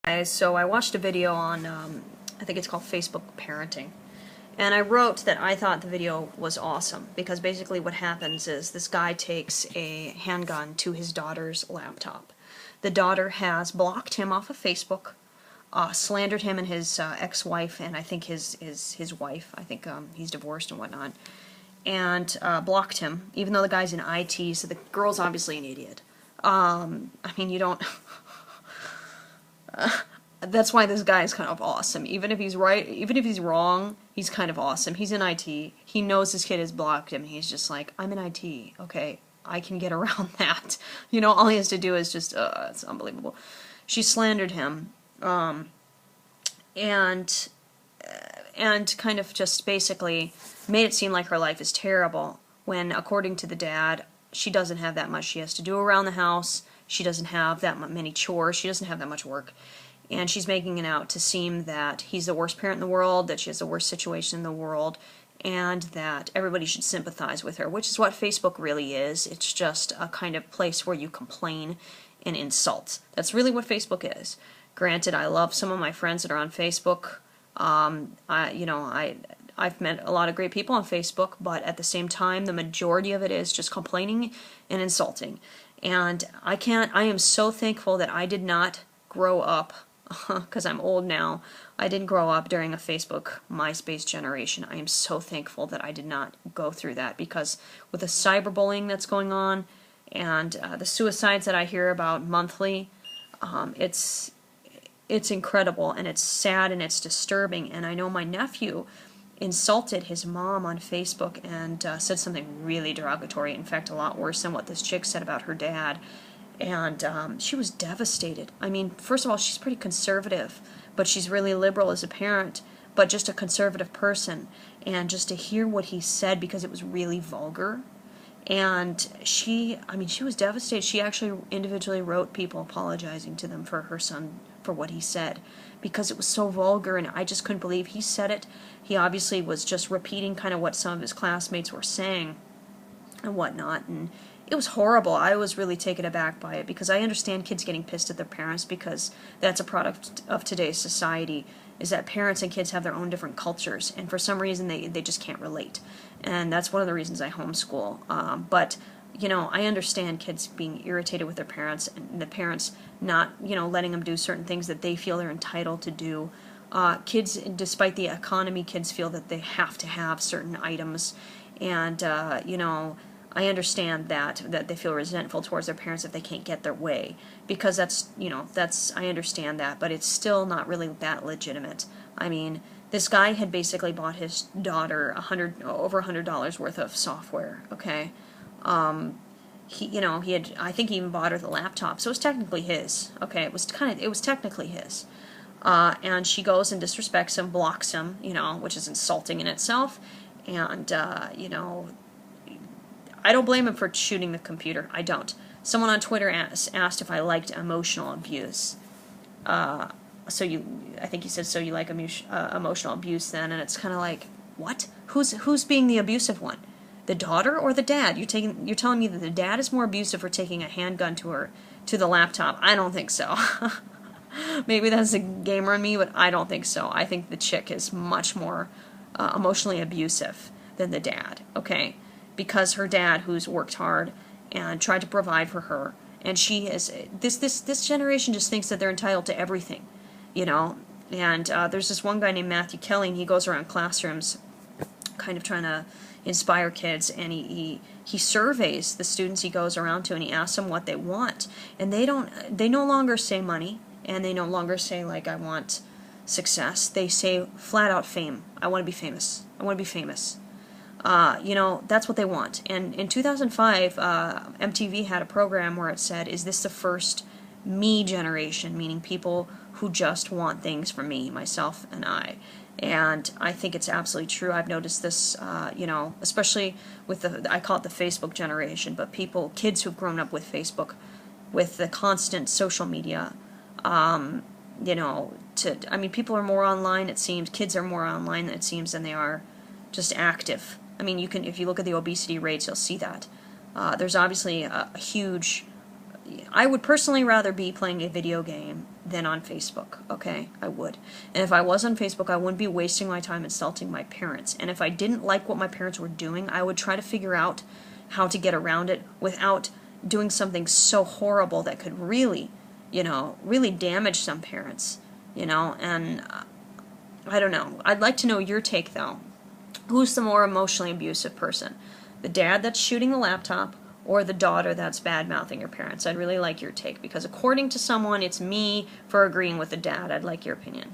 Guys, so I watched a video on, I think it's called Facebook Parenting, and I wrote that I thought the video was awesome, because basically what happens is this guy takes a handgun to his daughter's laptop. The daughter has blocked him off of Facebook, slandered him and his ex-wife, and I think his wife, I think he's divorced and whatnot, and blocked him, even though the guy's in IT, so the girl's obviously an idiot. I mean, you don't... That's why this guy is kind of awesome. Even if he's right, even if he's wrong, he's kind of awesome. He's in IT. He knows his kid has blocked him. He's just like, I'm in IT. Okay, I can get around that. You know, all he has to do is just, it's unbelievable. She slandered him, and kind of just basically made it seem like her life is terrible, when according to the dad, she doesn't have that much she has to do around the house. She doesn't have that many chores. She doesn't have that much work. And she's making it out to seem that he's the worst parent in the world, that she has the worst situation in the world, and that everybody should sympathize with her, which is what Facebook really is. It's just a kind of place where you complain and insult. That's really what Facebook is. Granted, I love some of my friends that are on Facebook. I've met a lot of great people on Facebook, but at the same time, the majority of it is just complaining and insulting. And I am so thankful that I did not grow up, because I'm old now, I didn't grow up during a Facebook, MySpace generation. I am so thankful that I did not go through that, because with the cyberbullying that's going on, and the suicides that I hear about monthly, it's incredible, and it's sad, and it's disturbing. And I know my nephew insulted his mom on Facebook and said something really derogatory, in fact a lot worse than what this chick said about her dad, and she was devastated. I mean, first of all, she's pretty conservative, but she's really liberal as a parent, but just a conservative person, and just to hear what he said, because it was really vulgar, and she was devastated. She actually individually wrote people apologizing to them for her son for what he said, because it was so vulgar, and I just couldn't believe he said it. He obviously was just repeating kind of what some of his classmates were saying and whatnot, and it was horrible. I was really taken aback by it, because I understand kids getting pissed at their parents, because that's a product of today's society, is that parents and kids have their own different cultures, and for some reason they just can't relate. And that's one of the reasons I homeschool. But you know, I understand kids being irritated with their parents, and the parents not, letting them do certain things that they feel they're entitled to do. Kids, despite the economy, kids feel that they have to have certain items, and I understand that they feel resentful towards their parents if they can't get their way, because I understand that, but it's still not really that legitimate. I mean, this guy had basically bought his daughter over $100 worth of software. Okay. I think he even bought her the laptop, so it was technically his. Okay, it was technically his. And she goes and disrespects him, blocks him, which is insulting in itself. And, I don't blame him for shooting the computer. I don't. Someone on Twitter asked if I liked emotional abuse. I think he said, so you like emotional abuse then? And it's kind of like, what? Who's being the abusive one? The daughter or the dad? You're telling me that the dad is more abusive for taking a handgun to the laptop? I don't think so. Maybe that's a gamer in me, but I don't think so. I think the chick is much more emotionally abusive than the dad. Okay, because her dad, who's worked hard and tried to provide for her, and she is this generation just thinks that they're entitled to everything, And there's this one guy named Matthew Kelly, and he goes around classrooms, kind of trying to inspire kids, and he surveys the students he goes around to, and he asks them what they want, and they no longer say money, and they no longer say, like, I want success. They say flat out fame. I want to be famous. I want to be famous. That's what they want. And in 2005, MTV had a program where it said, is this the first me generation, meaning people who just want things from me, myself and I. And I think it's absolutely true. I've noticed this, especially with I call it the Facebook generation, but kids who've grown up with Facebook, with the constant social media, people are more online, it seems. Kids are more online, it seems, than they are just active. I mean, if you look at the obesity rates, you'll see that. There's obviously a huge... I would personally rather be playing a video game than on Facebook, okay? I would. And if I was on Facebook, I wouldn't be wasting my time insulting my parents. And if I didn't like what my parents were doing, I would try to figure out how to get around it without doing something so horrible that could really, really damage some parents, and I don't know. I'd like to know your take, though. Who's the more emotionally abusive person? The dad that's shooting the laptop or the daughter that's bad-mouthing your parents? I'd really like your take, because according to someone, it's me for agreeing with the dad. I'd like your opinion.